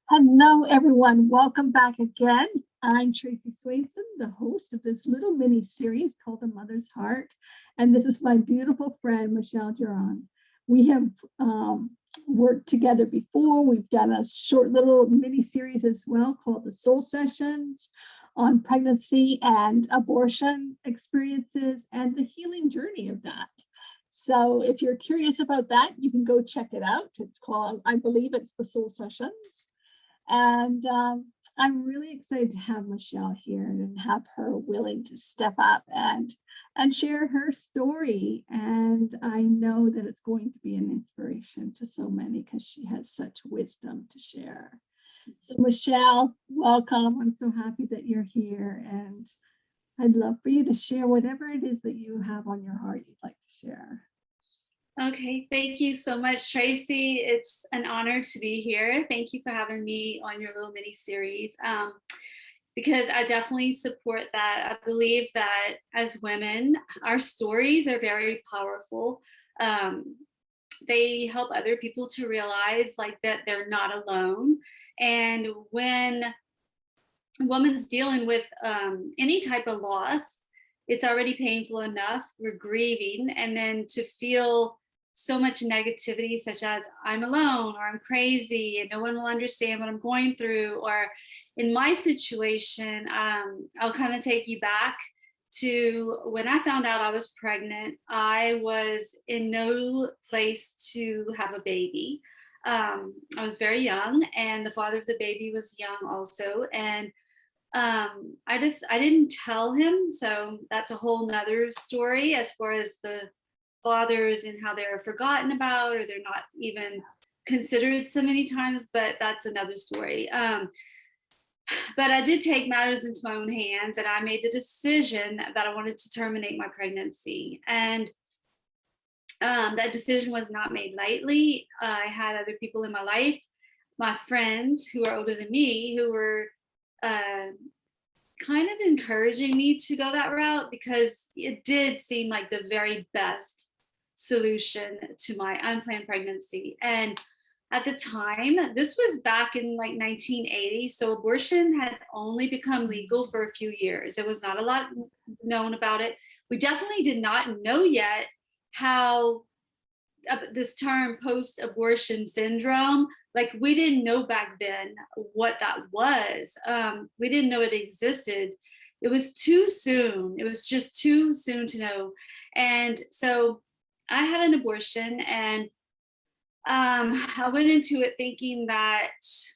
Hello, everyone. Welcome back again. I'm Tracey Swainson, the host of this little mini series called The Mother's Heart. And this is my beautiful friend, Michelle Duran. We have worked together before. We've done a short little mini series as well called The Soul Sessions on pregnancy and abortion experiences and the healing journey of that. So if you're curious about that, you can go check it out. It's called, I believe it's The Soul Sessions. And I'm really excited to have Michelle here and have her willing to step up and share her story. And I know that it's going to be an inspiration to so many because she has such wisdom to share. So Michelle, welcome. I'm so happy that you're here, and I'd love for you to share whatever it is that you have on your heart you'd like to share. Okay, thank you so much, Tracey. It's an honor to be here. Thank you for having me on your little mini series, because I definitely support that. I believe that as women, our stories are very powerful. They help other people to realize that they're not alone. And when a woman's dealing with any type of loss, it's already painful enough. We're grieving, and then to feel so much negativity, such as I'm alone, or I'm crazy and no one will understand what I'm going through. Or in my situation, I'll kind of take you back to when I found out I was pregnant. I was in no place to have a baby. I was very young, and the father of the baby was young also. And I didn't tell him. So that's a whole nother story as far as the fathers and how they're forgotten about, or they're not even considered so many times, but that's another story. But I did take matters into my own hands, and I made the decision that I wanted to terminate my pregnancy. And that decision was not made lightly. I had other people in my life, my friends who are older than me, who were kind of encouraging me to go that route, because it did seem like the very best solution to my unplanned pregnancy. And at the time, this was back in 1980, so abortion had only become legal for a few years. There was not a lot known about it. We definitely did not know yet how this term post-abortion syndrome, we didn't know back then what that was. We didn't know it existed. It was too soon. It was just too soon to know. And so I had an abortion, and I went into it thinking that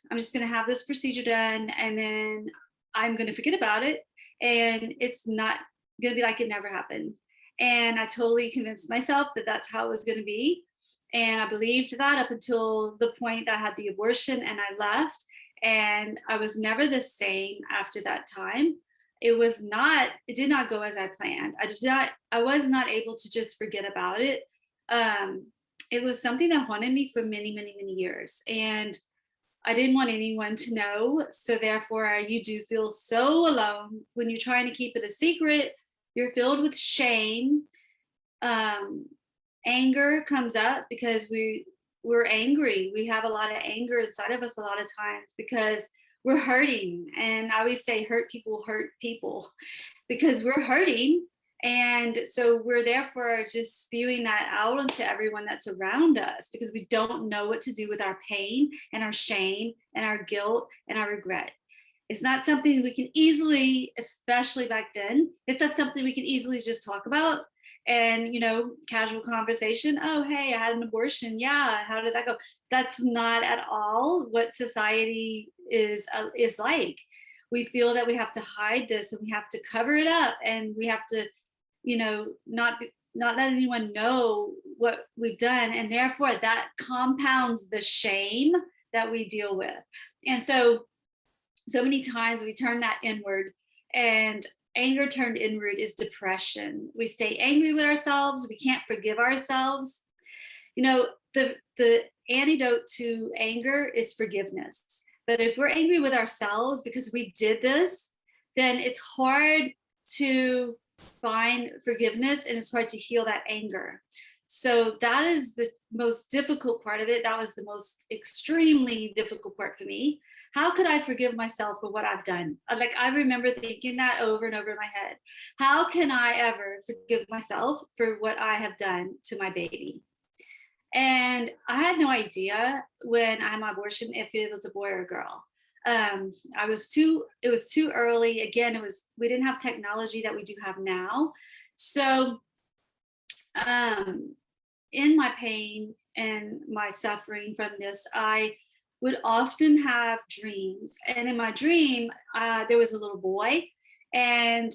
I'm just going to have this procedure done, and then I'm going to forget about it, and it's not going to be like it never happened. And I totally convinced myself that that's how it was going to be. And I believed that up until the point that I had the abortion and I left. And I was never the same after that time. It did not go as I planned. I was not able to just forget about it. It was something that haunted me for many, many, many years. And I didn't want anyone to know. So therefore, you do feel so alone when you're trying to keep it a secret. You're filled with shame. Anger comes up because we're angry. We have a lot of anger inside of us a lot of times because we're hurting. And I always say hurt people because we're hurting. And so we're therefore just spewing that out onto everyone that's around us, because we don't know what to do with our pain and our shame and our guilt and our regret. It's not something we can easily, especially back then, it's not something we can easily just talk about. And, casual conversation. Oh, hey, I had an abortion. Yeah. How did that go? That's not at all what society is like. We feel that we have to hide this, and we have to cover it up, and we have to, not let anyone know what we've done. And therefore that compounds the shame that we deal with. And so many times we turn that inward, and anger turned inward is depression. We stay angry with ourselves. We can't forgive ourselves. The antidote to anger is forgiveness. But if we're angry with ourselves because we did this, then it's hard to find forgiveness, and it's hard to heal that anger. So that is the most difficult part of it. That was the most extremely difficult part for me. How could I forgive myself for what I've done? Like, I remember thinking that over and over in my head. How can I ever forgive myself for what I have done to my baby? And I had no idea when I had my abortion if it was a boy or a girl. It was too early. Again, we didn't have technology that we do have now. So um, in my pain and my suffering from this, I would often have dreams. And in my dream, there was a little boy. And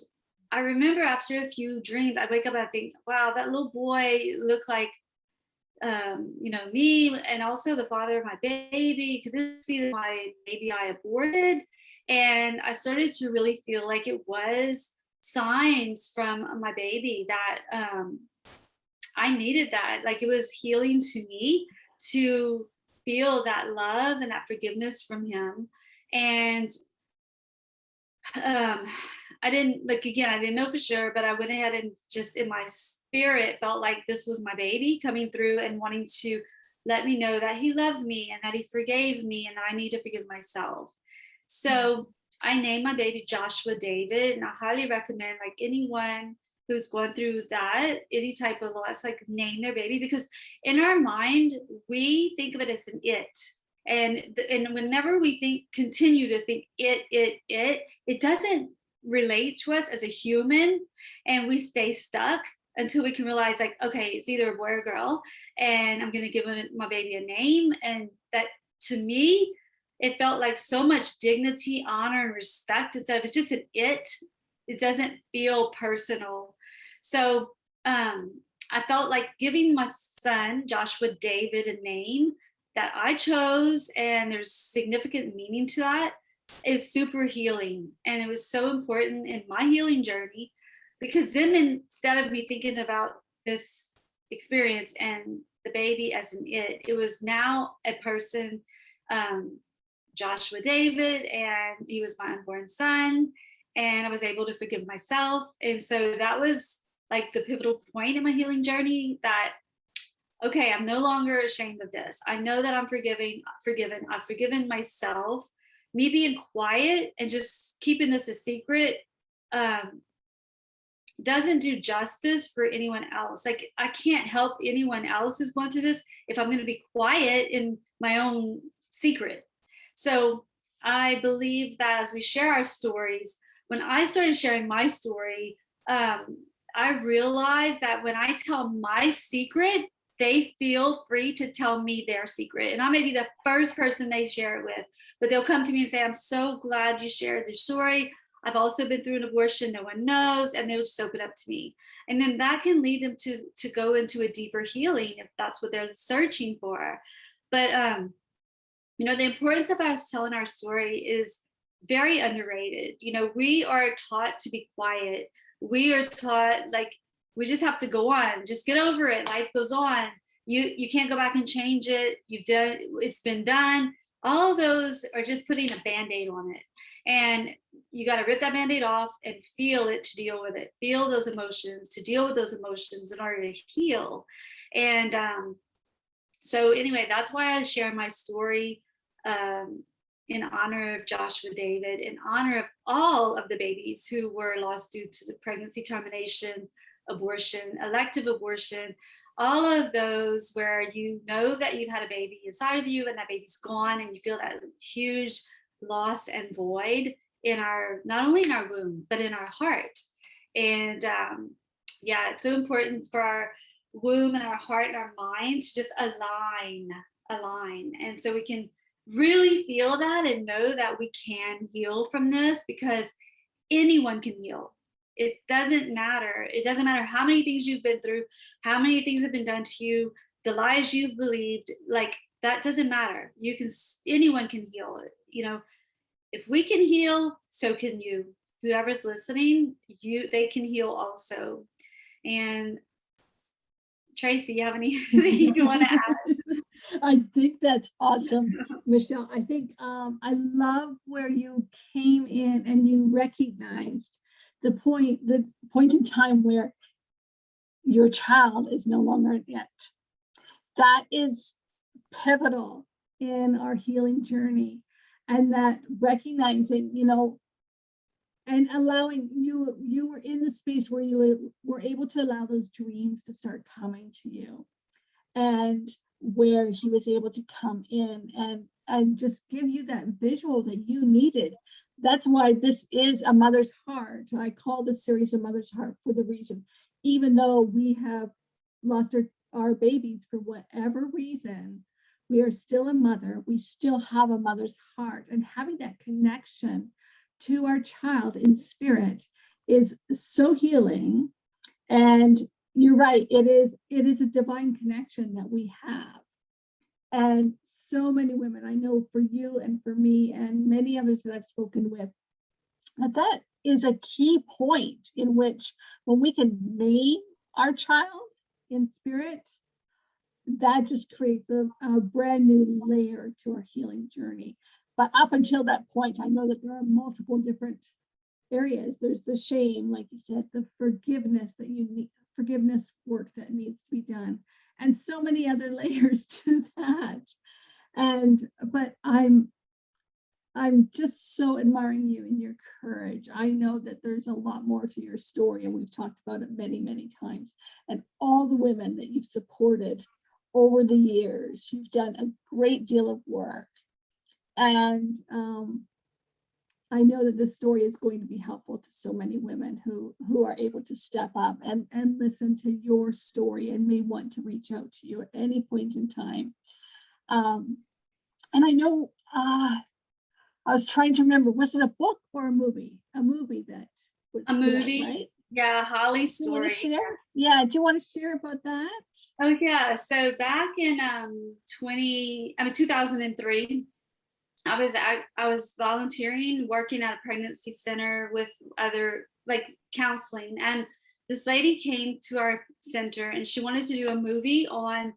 I remember after a few dreams, I'd wake up and I think, wow, that little boy looked like, me, and also the father of my baby. Could this be my baby I aborted? And I started to really feel like it was signs from my baby that I needed that. Like, it was healing to me to feel that love and that forgiveness from him. And um, I didn't, like, again, I didn't know for sure, but I went ahead and just in my spirit felt like this was my baby coming through and wanting to let me know that he loves me and that he forgave me and that I need to forgive myself. So I named my baby Joshua David, and I highly recommend, like, anyone who's going through that, any type of loss, like, name their baby, because in our mind we think of it as an it. And whenever we continue to think it doesn't relate to us as a human, and we stay stuck until we can realize, like, okay, it's either a boy or a girl, and I'm going to give my baby a name. And that, to me, it felt like so much dignity, honor, and respect instead of it's just an it doesn't feel personal. So I felt like giving my son Joshua David a name that I chose, and there's significant meaning to that, is super healing. And it was so important in my healing journey, because then instead of me thinking about this experience and the baby as an it was now a person, Joshua David, and he was my unborn son, and I was able to forgive myself. And so that was like the pivotal point in my healing journey, that okay, I'm no longer ashamed of this. I know that I'm forgiven. I've forgiven myself. Me being quiet and just keeping this a secret doesn't do justice for anyone else. Like, I can't help anyone else who's going through this if I'm going to be quiet in my own secret. So I believe that as we share our stories, when I started sharing my story, I realized that when I tell my secret, they feel free to tell me their secret. And I may be the first person they share it with, but they'll come to me and say, I'm so glad you shared the story. I've also been through an abortion, no one knows, and they'll just open up to me. And then that can lead them to go into a deeper healing if that's what they're searching for. But the importance of us telling our story is very underrated. We are taught to be quiet. We are taught, like, we just have to go on, just get over it. Life goes on. You can't go back and change it. It's been done. All of those are just putting a Band-Aid on it. And you got to rip that Band-Aid off and feel it to deal with it. Feel those emotions to deal with those emotions in order to heal. And so anyway, that's why I share my story in honor of Joshua David, in honor of all of the babies who were lost due to the pregnancy termination, abortion, elective abortion, all of those where you know that you've had a baby inside of you and that baby's gone, and you feel that huge loss and void not only in our womb, but in our heart. And it's so important for our womb and our heart and our mind to just align. And so we can really feel that and know that we can heal from this, because anyone can heal. It doesn't matter. It doesn't matter how many things you've been through, how many things have been done to you, the lies you've believed, like, that doesn't matter. Anyone can heal. If we can heal, so can you. Whoever's listening, they can heal also. And Tracey, you have anything you want to add? I think that's awesome, Michelle. I think I love where you came in and you recognized the point in time where your child is no longer it. That is pivotal in our healing journey. And that recognizing, and allowing you were in the space where you were able to allow those dreams to start coming to you, and where he was able to come in and just give you that visual that you needed. That's why this is a mother's heart. I call this series a mother's heart for the reason, even though we have lost our babies for whatever reason, we are still a mother. We still have a mother's heart, and having that connection to our child in spirit is so healing. And you're right, it is a divine connection that we have. And so many women, I know for you and for me and many others that I've spoken with, that is a key point in which when we can name our child in spirit, that just creates a brand new layer to our healing journey. But up until that point, I know that there are multiple different areas. There's the shame, like you said, the forgiveness that you need, forgiveness work that needs to be done, and so many other layers to that. But I'm just so admiring you and your courage. I know that there's a lot more to your story, and we've talked about it many, many times. And all the women that you've supported over the years, you've done a great deal of work. And I know that this story is going to be helpful to so many women who are able to step up and listen to your story and may want to reach out to you at any point in time. And I know, I was trying to remember, was it a book or a movie? A movie that was a movie, right? Yeah, Holly's Do you want to story. share? Yeah, do you want to share about that? Oh yeah, so back in 2003, I was volunteering, working at a pregnancy center with other like counseling, and this lady came to our center and she wanted to do a movie on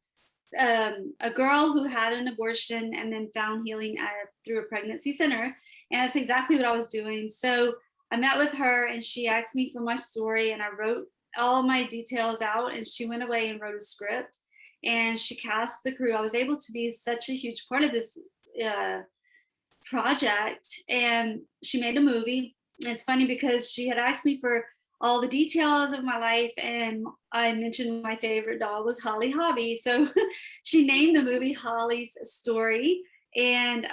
a girl who had an abortion and then found healing through a pregnancy center, and that's exactly what I was doing. So I met with her and she asked me for my story, and I wrote all my details out, and she went away and wrote a script, and she cast the crew. I was able to be such a huge part of this project, and she made a movie. And it's funny because she had asked me for all the details of my life, and I mentioned my favorite dog was Holly Hobby, so she named the movie Holly's Story. And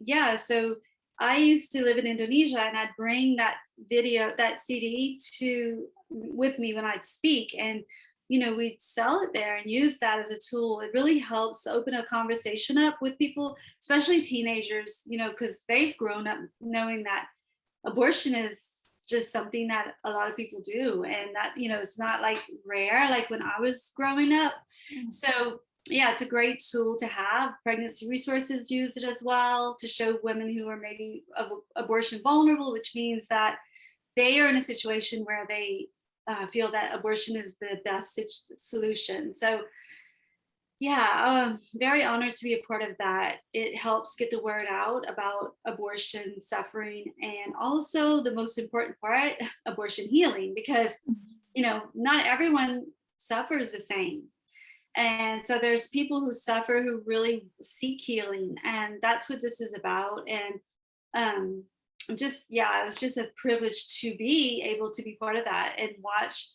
yeah, so I used to live in Indonesia, and I'd bring that CD with me when I'd speak, and we'd sell it there and use that as a tool. It really helps open a conversation up with people, especially teenagers, because they've grown up knowing that abortion is just something that a lot of people do, and that it's not like rare like when I was growing up. So yeah, it's a great tool to have. Pregnancy resources use it as well to show women who are maybe abortion vulnerable, which means that they are in a situation where they feel that abortion is the best solution. So yeah, very honored to be a part of that. It helps get the word out about abortion suffering, and also the most important part, abortion healing, because not everyone suffers the same. And so there's people who suffer who really seek healing, and that's what this is about. And it was just a privilege to be able to be part of that and watch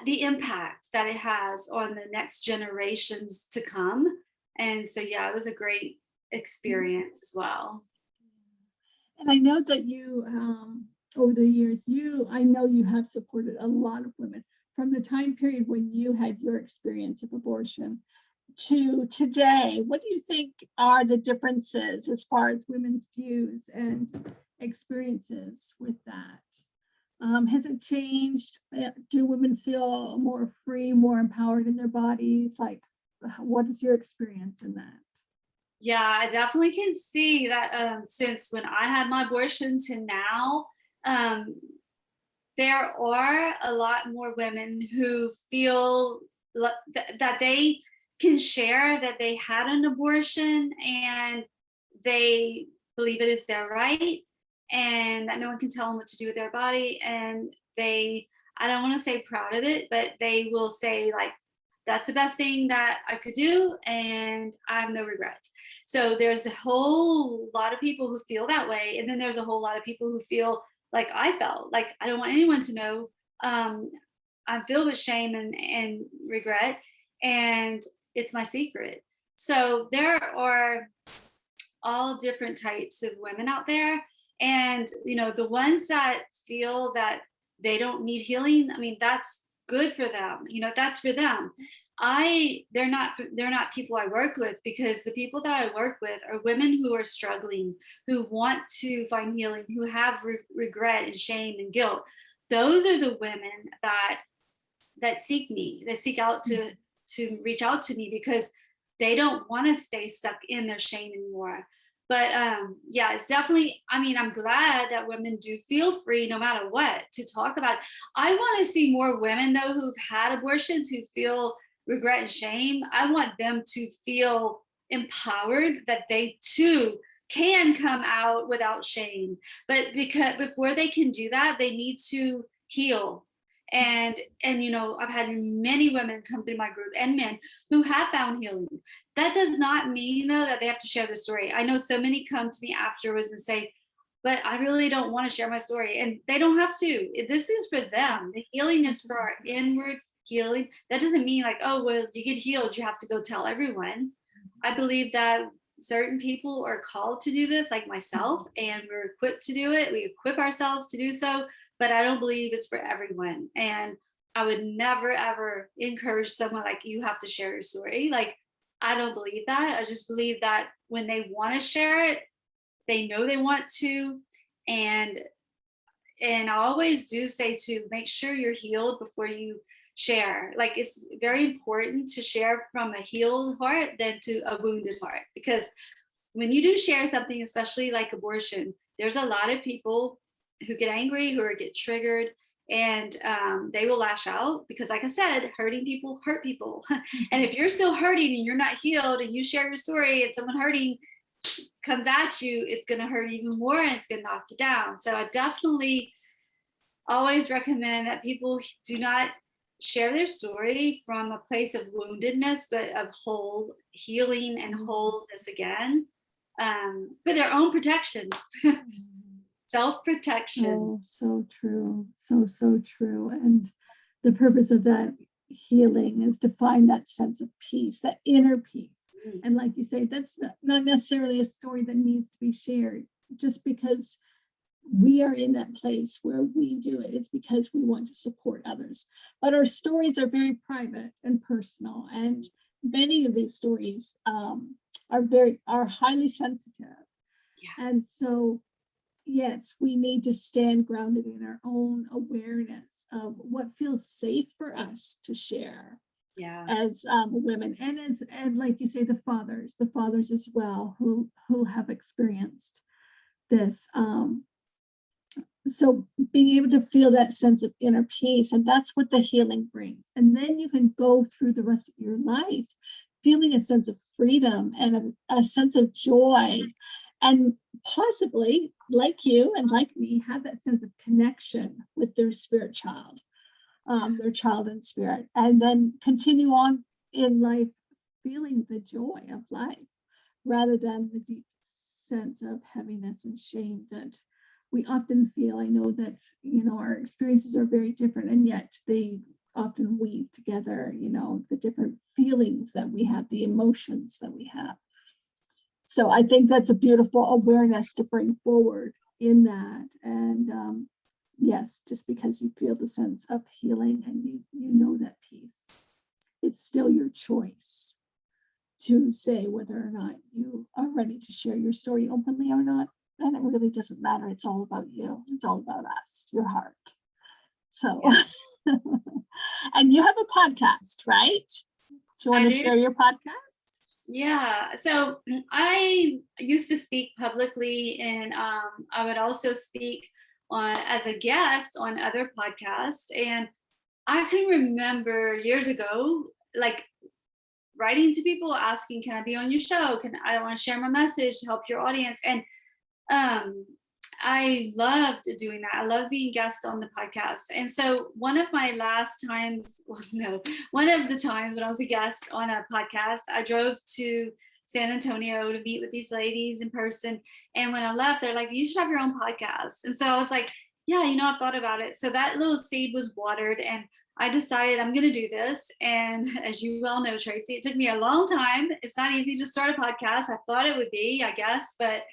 the impact that it has on the next generations to come. And so yeah, it was a great experience as well. And I know that you over the years, I know you have supported a lot of women from the time period when you had your experience of abortion to today. What do you think are the differences as far as women's views and experiences with that? Has it changed? Do women feel more free, more empowered in their bodies? Like, what is your experience in that? Yeah, I definitely can see that since when I had my abortion to now, there are a lot more women who feel that they can share that they had an abortion, and they believe it is their right, and that no one can tell them what to do with their body. And I don't want to say proud of it, but they will say like, that's the best thing that I could do, and I have no regrets. So there's a whole lot of people who feel that way, and then there's a whole lot of people who feel like I felt. Like I don't want anyone to know. I'm filled with shame and regret, and it's my secret. So there are all different types of women out there, and the ones that feel that they don't need healing, I mean, that's good for them. That's for them. They're not people I work with, because the people that I work with are women who are struggling, who want to find healing, who have regret and shame and guilt. Those are the women that seek me, that seek out to reach out to me, because they don't want to stay stuck in their shame anymore. But yeah, it's definitely, I mean, I'm glad that women do feel free no matter what to talk about it. I want to see more women though who've had abortions who feel regret and shame. I want them to feel empowered that they too can come out without shame. But because before they can do that, they need to heal. And I've had many women come through my group, and men, who have found healing. That does not mean though that they have to share the story. I know so many come to me afterwards and say, but I really don't want to share my story. And they don't have to. This is for them. The healing is for our inward healing. That doesn't mean like, oh, well, you get healed, you have to go tell everyone. I believe that certain people are called to do this, like myself, and we're equipped to do it. We equip ourselves to do so, but I don't believe it's for everyone. And I would never, ever encourage someone like, you have to share your story. Like, I don't believe that. I just believe that when they want to share it, they know they want to. And I always do say to make sure you're healed before you share. Like, it's very important to share from a healed heart than to a wounded heart, because when you do share something, especially like abortion, there's a lot of people who get angry, who get triggered, and they will lash out, because like I said, hurting people hurt people. And if you're still hurting and you're not healed, and you share your story and someone hurting comes at you, it's going to hurt even more, and it's going to knock you down. So I definitely always recommend that people do not share their story from a place of woundedness, but of whole healing and wholeness again, for their own protection. Self-protection. Oh, so true. So true. And the purpose of that healing is to find that sense of peace, that inner peace. And like you say, that's not necessarily a story that needs to be shared just because we are in that place where we do it. It's because we want to support others. But our stories are very private and personal. And many of these stories are highly sensitive. Yeah. And so yes, we need to stand grounded in our own awareness of what feels safe for us to share. Yeah. As women, and like you say, the fathers as well who have experienced this. So being able to feel that sense of inner peace, and that's what the healing brings. And then you can go through the rest of your life feeling a sense of freedom and a sense of joy, and possibly, like you and like me, have that sense of connection with their spirit child, their child in spirit, and then continue on in life feeling the joy of life rather than the deep sense of heaviness and shame that we often feel. I know that, our experiences are very different, and yet they often weave together, the different feelings that we have, the emotions that we have. So I think that's a beautiful awareness to bring forward in that. And yes, just because you feel the sense of healing and you know that peace, it's still your choice to say whether or not you are ready to share your story openly or not. And it really doesn't matter. It's all about you. It's all about us, your heart. So, yeah. And you have a podcast, right? Do you want to share your podcast? Yeah, so I used to speak publicly, and I would also speak as a guest on other podcasts. And I can remember years ago, like writing to people asking, "Can I be on your show? I want to share my message to help your audience?" And I loved doing that. I love being guest on the podcast. And so one of my last times, well, no, one of the times when I was a guest on a podcast, I drove to San Antonio to meet with these ladies in person. And when I left, they're like, you should have your own podcast. And so I was like, yeah, I've thought about it. So that little seed was watered, and I decided I'm going to do this. And as you well know, Tracey, it took me a long time. It's not easy to start a podcast. I thought it would be, I guess, but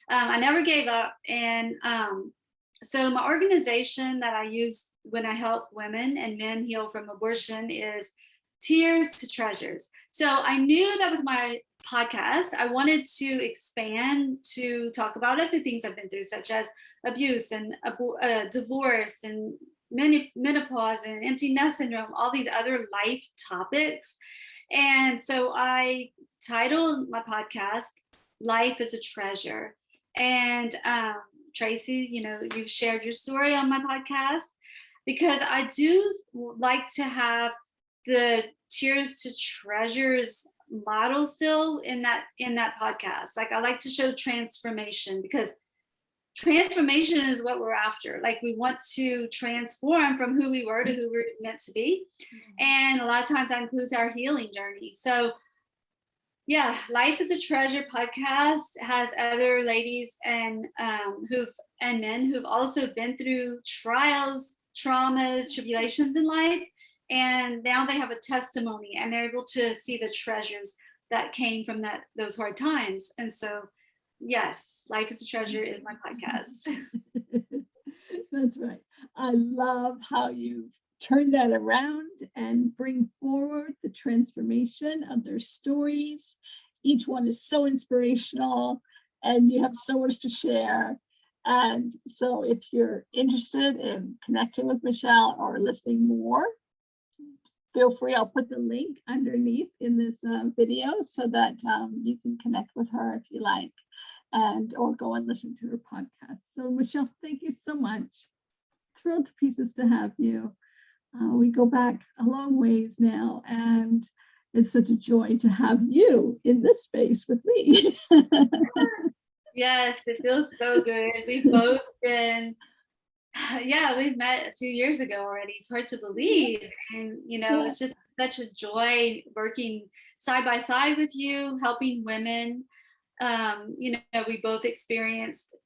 I never gave up. And so my organization that I use when I help women and men heal from abortion is Tears to Treasures. So I knew that with my podcast, I wanted to expand to talk about other things I've been through, such as abuse and divorce and menopause and empty nest syndrome, all these other life topics. And so I titled my podcast, Life is a Treasure. And Tracey, you've shared your story on my podcast, because I do like to have the Tears to Treasures model still in that podcast. Like, I like to show transformation, because transformation is what we're after. Like, we want to transform from who we were to who we're meant to be. And a lot of times that includes our healing journey. So yeah, Life is a Treasure podcast has other ladies and men who've also been through trials, traumas, tribulations in life, and now they have a testimony, and they're able to see the treasures that came from those hard times. And so, yes, Life is a Treasure is my podcast. That's right. I love how you've turn that around and bring forward the transformation of their stories. Each one is so inspirational, and you have so much to share. And so if you're interested in connecting with Michelle or listening more, feel free. I'll put the link underneath in this video so that you can connect with her if you like, or go and listen to her podcast. So Michelle, thank you so much. Thrilled to pieces to have you. We go back a long ways now, and it's such a joy to have you in this space with me. Yes, it feels so good. We've both been, we've met a few years ago already. It's hard to believe. And, It's just such a joy working side by side with you, helping women. We both experienced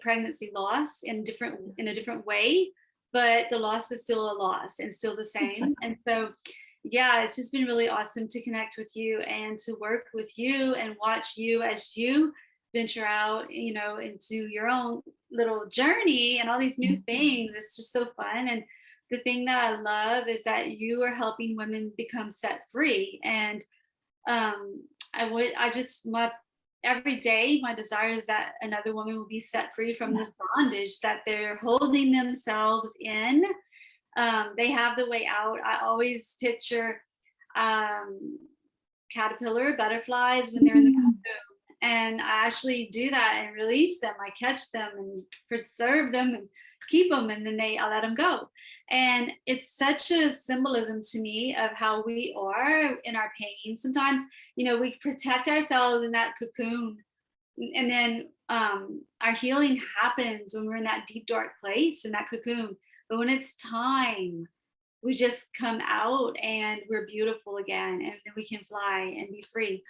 pregnancy loss in a different way, but the loss is still a loss and still the same. Exactly. And so, it's just been really awesome to connect with you and to work with you and watch you as you venture out, into your own little journey and all these new things. It's just so fun. And the thing that I love is that you are helping women become set free. And every day, my desire is that another woman will be set free from this bondage that they're holding themselves in. They have the way out. I always picture caterpillar butterflies when they're in the cocoon. And I actually do that and release them. I catch them and preserve them and keep them, and then I let them go. And it's such a symbolism to me of how we are in our pain. Sometimes, we protect ourselves in that cocoon, and then our healing happens when we're in that deep, dark place in that cocoon. But when it's time, we just come out and we're beautiful again, and then we can fly and be free.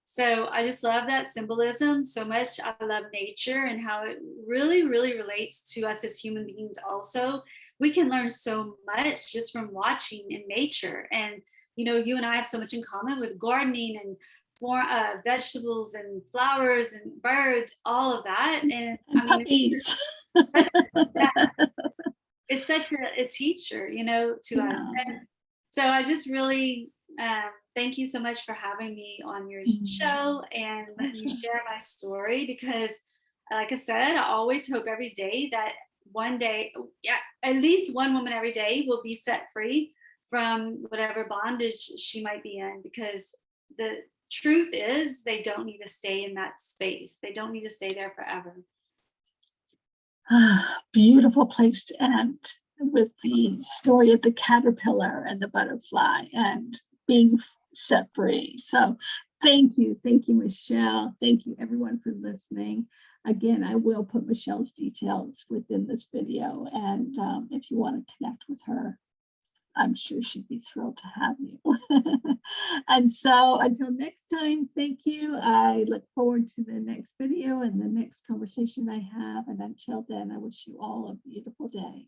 So I just love that symbolism so much. I love nature and how it really, really relates to us as human beings also. We can learn so much just from watching in nature. And, you and I have so much in common with gardening and vegetables and flowers and birds, all of that. And puppies. It's such a teacher, to us. And so I just really thank you so much for having me on your show and letting me share my story, because like I said, I always hope every day that one day, at least one woman every day will be set free from whatever bondage she might be in, because the truth is they don't need to stay in that space. They don't need to stay there forever. Beautiful place to end, with the story of the caterpillar and the butterfly and being set free. So Thank you. Thank you, Michelle. Thank you, everyone, for listening. Again, I will put Michelle's details within this video. And if you want to connect with her, I'm sure she'd be thrilled to have you. And so until next time, thank you. I look forward to the next video and the next conversation I have. And until then, I wish you all a beautiful day.